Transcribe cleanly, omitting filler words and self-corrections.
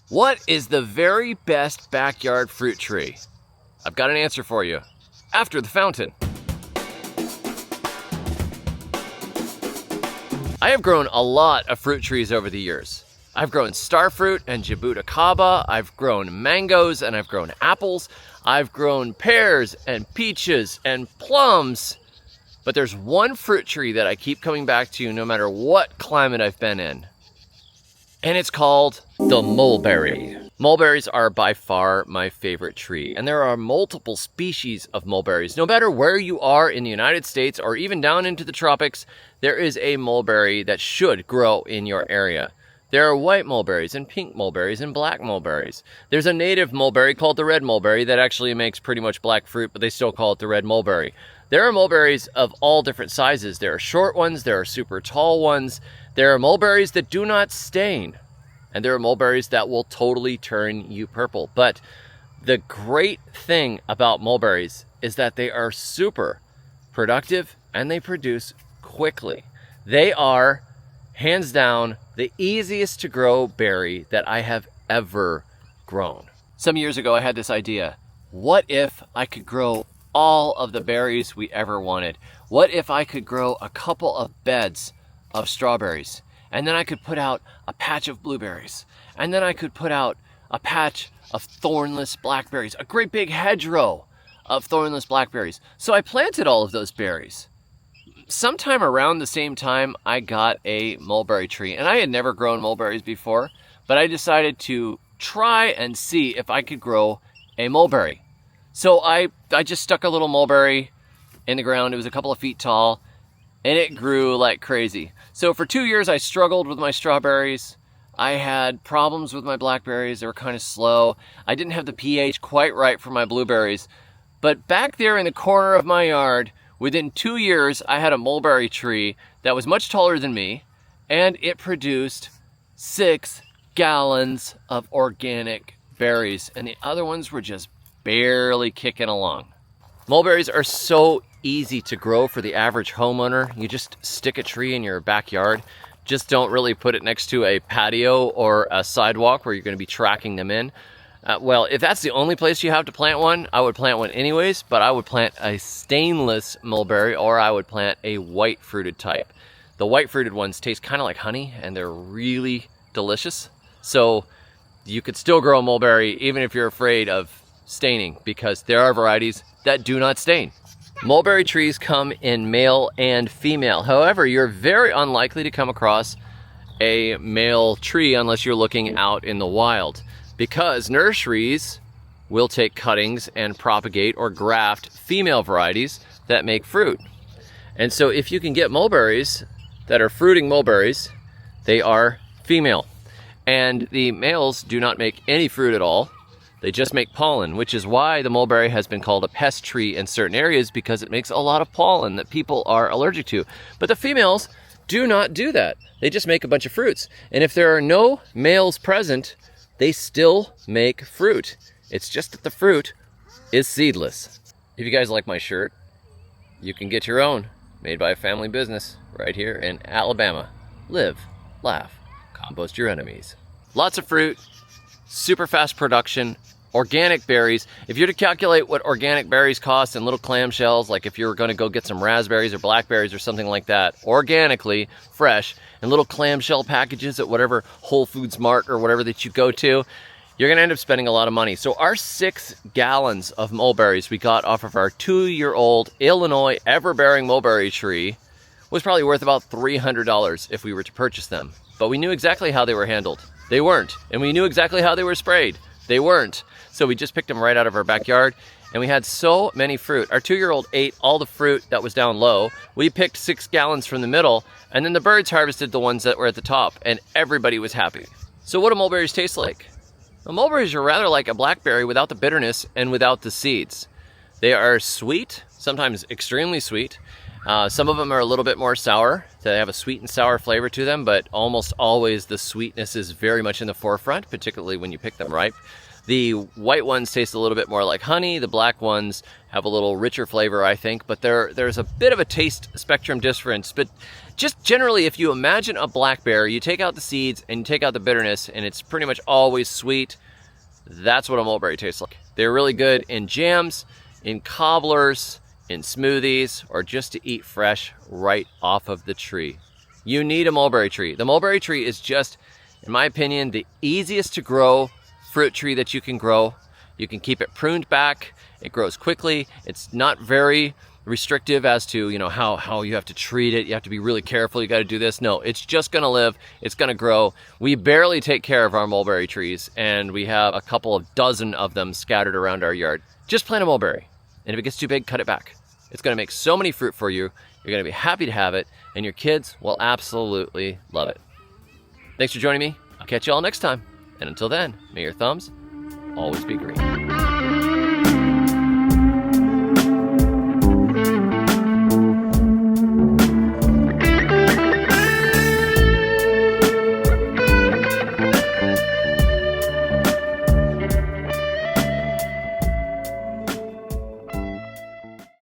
What is the very best backyard fruit tree? I've got an answer for you after the fountain. I have grown a lot of fruit trees over the years. I've grown starfruit and jabuticaba, I've grown mangoes and I've grown apples, I've grown pears and peaches and plums. But there's one fruit tree that I keep coming back to no matter what climate I've been in. And it's called the mulberry. Mulberries are by far my favorite tree, and there are multiple species of mulberries. No matter where you are in the United States or even down into the tropics, there is a mulberry that should grow in your area. There are white mulberries and pink mulberries and black mulberries. There's a native mulberry called the red mulberry that actually makes pretty much black fruit, but they still call it the red mulberry. There are mulberries of all different sizes. There are short ones, there are super tall ones. There are mulberries that do not stain, and there are mulberries that will totally turn you purple. But the great thing about mulberries is that they are super productive and they produce quickly. They are, hands down, the easiest to grow berry that I have ever grown. Some years ago I had this idea. What if I could grow all of the berries we ever wanted? What if I could grow a couple of beds of strawberries, and then I could put out a patch of blueberries, and then I could put out a patch of thornless blackberries, a great big hedgerow of thornless blackberries. So I planted all of those berries. Sometime around the same time, I got a mulberry tree, and I had never grown mulberries before, but I decided to try and see if I could grow a mulberry. So I just stuck a little mulberry in the ground. It was a couple of feet tall, and it grew like crazy. So for 2 years, I struggled with my strawberries. I had problems with my blackberries. They were kind of slow. I didn't have the pH quite right for my blueberries. But back there in the corner of my yard, within 2 years, I had a mulberry tree that was much taller than me, and it produced 6 gallons of organic berries, and the other ones were just barely kicking along. Mulberries are so easy to grow for the average homeowner. You just stick a tree in your backyard. Just don't really put it next to a patio or a sidewalk where you're going to be tracking them in. Well, if that's the only place you have to plant one, I would plant one anyways, but I would plant a stainless mulberry, or I would plant a white fruited type. The white fruited ones taste kind of like honey, and they're really delicious. So you could still grow a mulberry even if you're afraid of staining, because there are varieties that do not stain. Mulberry trees come in male and female. However, you're very unlikely to come across a male tree unless you're looking out in the wild, because nurseries will take cuttings and propagate or graft female varieties that make fruit. And so if you can get mulberries that are fruiting mulberries, they are female. And the males do not make any fruit at all. They just make pollen, which is why the mulberry has been called a pest tree in certain areas, because it makes a lot of pollen that people are allergic to. But the females do not do that. They just make a bunch of fruits. And if there are no males present, they still make fruit. It's just that the fruit is seedless. If you guys like my shirt, you can get your own, made by a family business right here in Alabama. Live, laugh, compost your enemies. Lots of fruit, super fast production, organic berries. If you're to calculate what organic berries cost in little clamshells, like if you were going to go get some raspberries or blackberries or something like that, organically, fresh, in little clamshell packages at whatever Whole Foods Mart or whatever that you go to, you're going to end up spending a lot of money. So our 6 gallons of mulberries we got off of our 2-year-old Illinois ever-bearing mulberry tree was probably worth about $300 if we were to purchase them. But we knew exactly how they were handled. They weren't. And we knew exactly how they were sprayed. They weren't. So we just picked them right out of our backyard, and we had so many fruit. Our 2-year-old ate all the fruit that was down low. We picked 6 gallons from the middle, and then the birds harvested the ones that were at the top, and everybody was happy. So what do mulberries taste like? Well, mulberries are rather like a blackberry without the bitterness and without the seeds. They are sweet, sometimes extremely sweet. Some of them are a little bit more sour. They have a sweet and sour flavor to them, but almost always the sweetness is very much in the forefront, particularly when you pick them ripe. The white ones taste a little bit more like honey. The black ones have a little richer flavor, I think, but there's a bit of a taste spectrum difference. But just generally, if you imagine a blackberry, you take out the seeds and you take out the bitterness, and it's pretty much always sweet. That's what a mulberry tastes like. They're really good in jams, in cobblers, in smoothies, or just to eat fresh right off of the tree. You need a mulberry tree. The mulberry tree is just, in my opinion, the easiest to grow fruit tree that you can grow. You can keep it pruned back. It grows quickly. It's not very restrictive as to, you know, how you have to treat it. You have to be really careful. You got to do this. No, it's just going to live. It's going to grow. We barely take care of our mulberry trees, and we have a couple of dozen of them scattered around our yard. Just plant a mulberry, and if it gets too big, cut it back. It's going to make so many fruit for you. You're going to be happy to have it, and your kids will absolutely love it. Thanks for joining me. I'll catch you all next time. And until then, may your thumbs always be green.